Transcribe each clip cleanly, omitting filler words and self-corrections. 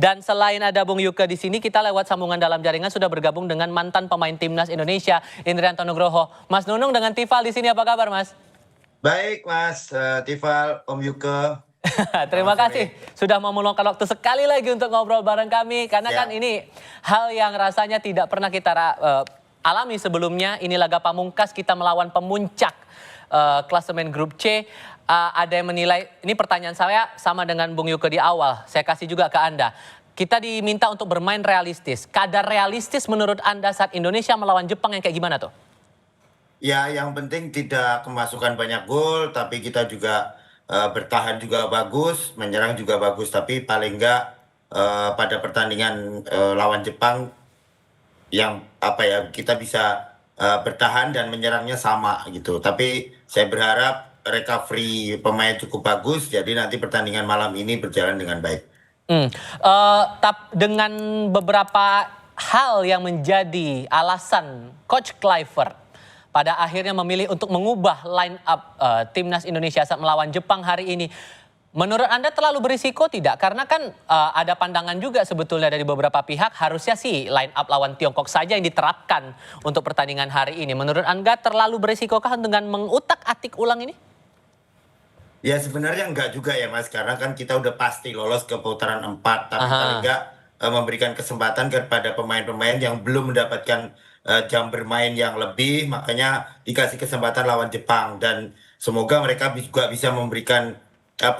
Dan selain ada Bung Yuke di sini, kita lewat sambungan dalam jaringan sudah bergabung dengan mantan pemain timnas Indonesia, Indrianto Nugroho. Mas Nunung dengan Tifal di sini, apa kabar, Mas? Baik, Mas Tifal, Om Yuke. Terima kasih sudah mau meluangkan waktu sekali lagi untuk ngobrol bareng kami. Karena kan ini hal yang rasanya tidak pernah kita alami sebelumnya. Ini laga pamungkas kita melawan pemuncak klasemen grup C. Ada yang menilai, ini pertanyaan saya sama dengan Bung Yuke di awal. Saya kasih juga ke Anda. Kita diminta untuk bermain realistis. Kadar realistis menurut Anda saat Indonesia melawan Jepang yang kayak gimana tuh? Ya, yang penting tidak kemasukan banyak gol, tapi kita juga bertahan juga bagus, menyerang juga bagus. Tapi paling enggak pada pertandingan lawan Jepang yang kita bisa bertahan dan menyerangnya sama gitu. Tapi saya berharap recovery pemain cukup bagus, jadi nanti pertandingan malam ini berjalan dengan baik. Dengan beberapa hal yang menjadi alasan Coach Kluivert pada akhirnya memilih untuk mengubah line up timnas Indonesia saat melawan Jepang hari ini. Menurut Anda terlalu berisiko tidak? Karena kan ada pandangan juga sebetulnya dari beberapa pihak, harusnya sih line up lawan Tiongkok saja yang diterapkan untuk pertandingan hari ini. Menurut Anda terlalu berisikokah dengan mengutak-atik ulang ini? Ya sebenarnya enggak juga ya Mas, karena kan kita udah pasti lolos ke putaran 4, tapi paling enggak memberikan kesempatan kepada pemain-pemain yang belum mendapatkan jam bermain yang lebih, makanya dikasih kesempatan lawan Jepang, dan semoga mereka juga bisa memberikan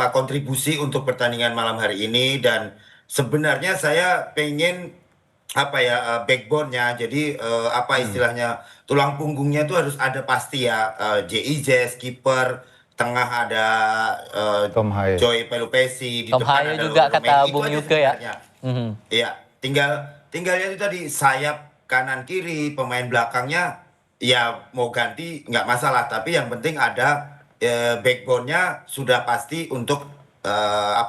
kontribusi untuk pertandingan malam hari ini. Dan sebenarnya saya pengen backbone-nya, jadi istilahnya tulang punggungnya itu harus ada pasti ya, JIJ, skipper, tengah ada Tom Haye, Joy Pelupesi, di Tom depan Haye ada juga Romain. kata Itu Bung aja Yuke ya. Iya, tinggalnya itu tadi sayap kanan kiri, pemain belakangnya ya mau ganti nggak masalah, tapi yang penting ada backbone-nya sudah pasti untuk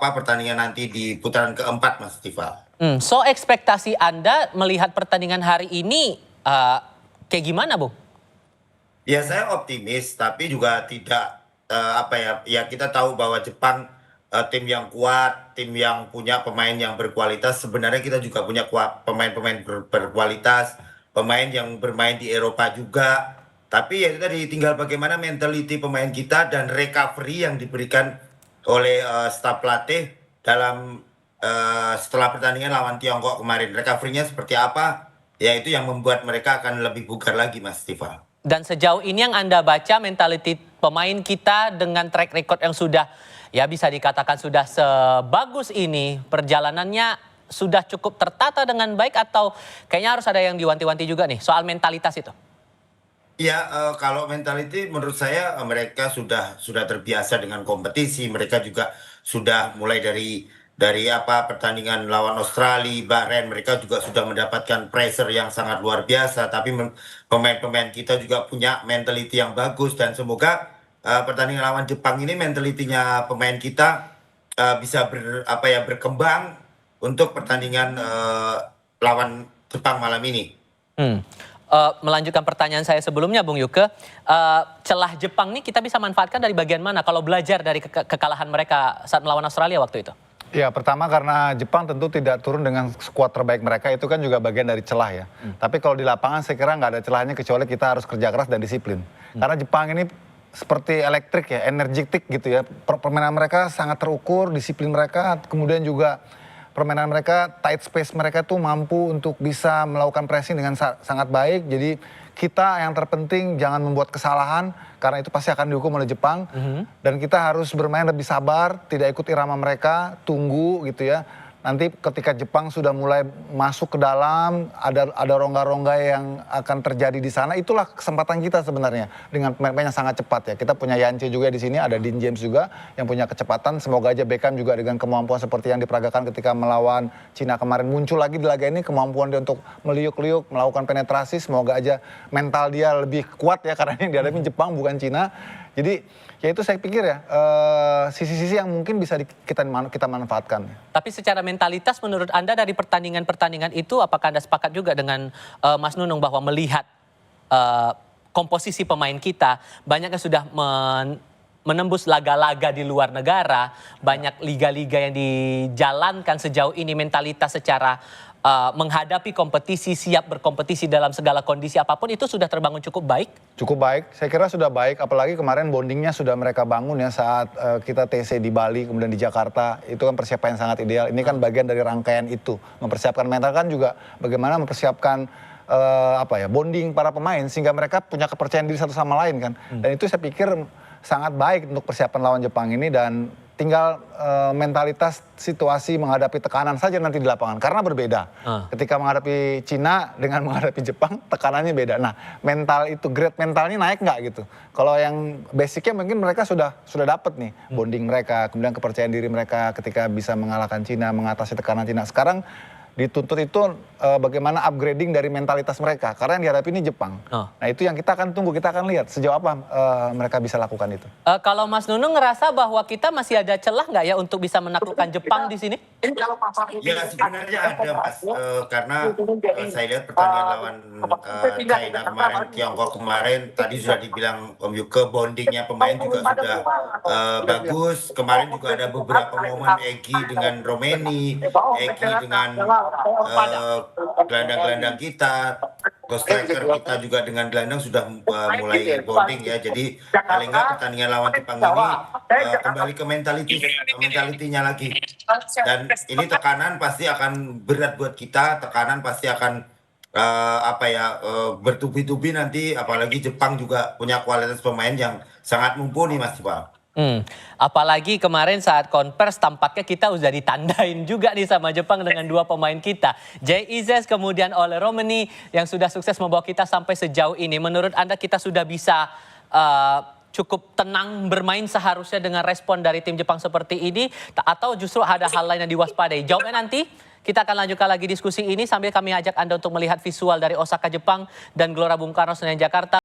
pertandingan nanti di putaran keempat, Mas Tifal. So ekspektasi Anda melihat pertandingan hari ini kayak gimana, Bung? Ya saya optimis, tapi juga tidak kita tahu bahwa Jepang tim yang kuat, tim yang punya pemain yang berkualitas. Sebenarnya kita juga punya pemain-pemain berkualitas, pemain yang bermain di Eropa juga. Tapi ya itu tadi, tinggal bagaimana mentality pemain kita dan recovery yang diberikan oleh staf pelatih dalam setelah pertandingan lawan Tiongkok kemarin. Recovery-nya seperti apa? Ya itu yang membuat mereka akan lebih bugar lagi, Mas Tifal. Dan sejauh ini yang Anda baca mentality pemain kita dengan track record yang sudah ya bisa dikatakan sudah sebagus ini, perjalanannya sudah cukup tertata dengan baik atau kayaknya harus ada yang diwanti-wanti juga nih soal mentalitas itu? Ya, kalau mentality menurut saya mereka sudah terbiasa dengan kompetisi. Mereka juga sudah mulai dari pertandingan lawan Australia, Bahrain, mereka juga sudah mendapatkan pressure yang sangat luar biasa. Tapi pemain-pemain kita juga punya mentality yang bagus, dan semoga pertandingan lawan Jepang ini mentalitinya pemain kita bisa berkembang untuk pertandingan lawan Jepang malam ini. Melanjutkan pertanyaan saya sebelumnya, Bung Yuke, celah Jepang ini kita bisa manfaatkan dari bagian mana kalau belajar dari kekalahan mereka saat melawan Australia waktu itu? Ya, pertama karena Jepang tentu tidak turun dengan skuad terbaik mereka, itu kan juga bagian dari celah ya. Tapi kalau di lapangan saya kira nggak ada celahnya kecuali kita harus kerja keras dan disiplin. Karena Jepang ini seperti elektrik ya, energetik gitu ya. Permainan mereka sangat terukur, disiplin mereka, kemudian juga permainan mereka, tight space mereka tuh mampu untuk bisa melakukan pressing dengan sangat baik. Jadi kita yang terpenting jangan membuat kesalahan, karena itu pasti akan dihukum oleh Jepang. Dan kita harus bermain lebih sabar, tidak ikut irama mereka, tunggu gitu ya. Nanti ketika Jepang sudah mulai masuk ke dalam, ada rongga-rongga yang akan terjadi di sana, itulah kesempatan kita sebenarnya dengan pemain yang sangat cepat ya. Kita punya Yance juga di sini, ada Dean James juga yang punya kecepatan. Semoga aja Beckham juga dengan kemampuan seperti yang diperagakan ketika melawan Cina kemarin muncul lagi di laga ini, kemampuan dia untuk meliuk-liuk, melakukan penetrasi. Semoga aja mental dia lebih kuat ya, karena yang dihadapi Jepang bukan Cina. Jadi ya itu saya pikir ya sisi-sisi yang mungkin bisa kita manfaatkan. Tapi secara mentalitas menurut Anda dari pertandingan-pertandingan itu, apakah Anda sepakat juga dengan Mas Nunung bahwa melihat komposisi pemain kita banyak yang sudah menembus laga-laga di luar negara, banyak liga-liga yang dijalankan sejauh ini, mentalitas secara menghadapi kompetisi, siap berkompetisi dalam segala kondisi apapun itu sudah terbangun cukup baik? Cukup baik, saya kira sudah baik, apalagi kemarin bondingnya sudah mereka bangun ya saat kita TC di Bali, kemudian di Jakarta, itu kan persiapan yang sangat ideal. Ini kan bagian dari rangkaian itu, mempersiapkan mental kan juga bagaimana mempersiapkan bonding para pemain sehingga mereka punya kepercayaan diri satu sama lain kan. Dan itu saya pikir sangat baik untuk persiapan lawan Jepang ini dan tinggal mentalitas situasi menghadapi tekanan saja nanti di lapangan karena berbeda. Ketika menghadapi Cina dengan menghadapi Jepang tekanannya beda. Nah, mental itu grade mentalnya naik nggak gitu? Kalau yang basicnya mungkin mereka sudah dapat nih bonding mereka, kemudian kepercayaan diri mereka ketika bisa mengalahkan Cina, mengatasi tekanan Cina. Sekarang dituntut itu bagaimana upgrading dari mentalitas mereka karena yang dihadapi ini Jepang. Nah itu yang kita akan tunggu, kita akan lihat sejauh apa mereka bisa lakukan itu. Kalau Mas Nunung ngerasa bahwa kita masih ada celah nggak ya untuk bisa menaklukkan Jepang di sini? Ya sebenarnya ada Mas, karena saya lihat pertandingan lawan China kemarin, Tiongkok kemarin, tadi sudah dibilang Om Yuke, bondingnya pemain juga sudah bagus. Kemarin juga ada beberapa momen Egy dengan Romeni, Egy dengan gelandang-gelandang kita, striker kita juga dengan gelandang sudah mulai bonding ya. Jadi paling nggak pertandingan lawan Jepang ini kembali ke mentalitinya lagi. Dan ini tekanan pasti akan berat buat kita, tekanan pasti akan bertubi-tubi nanti, apalagi Jepang juga punya kualitas pemain yang sangat mumpuni Mas Iqbal. Apalagi kemarin saat konvers tampaknya kita udah ditandain juga nih sama Jepang dengan dua pemain kita. Jay Ises kemudian Ole Romeni yang sudah sukses membawa kita sampai sejauh ini. Menurut Anda kita sudah bisa cukup tenang bermain seharusnya dengan respon dari tim Jepang seperti ini? Atau justru ada hal lain yang diwaspadai? Jawabnya nanti. Kita akan lanjutkan lagi diskusi ini sambil kami ajak Anda untuk melihat visual dari Osaka, Jepang dan Gelora Bung Karno, Senayan, Jakarta.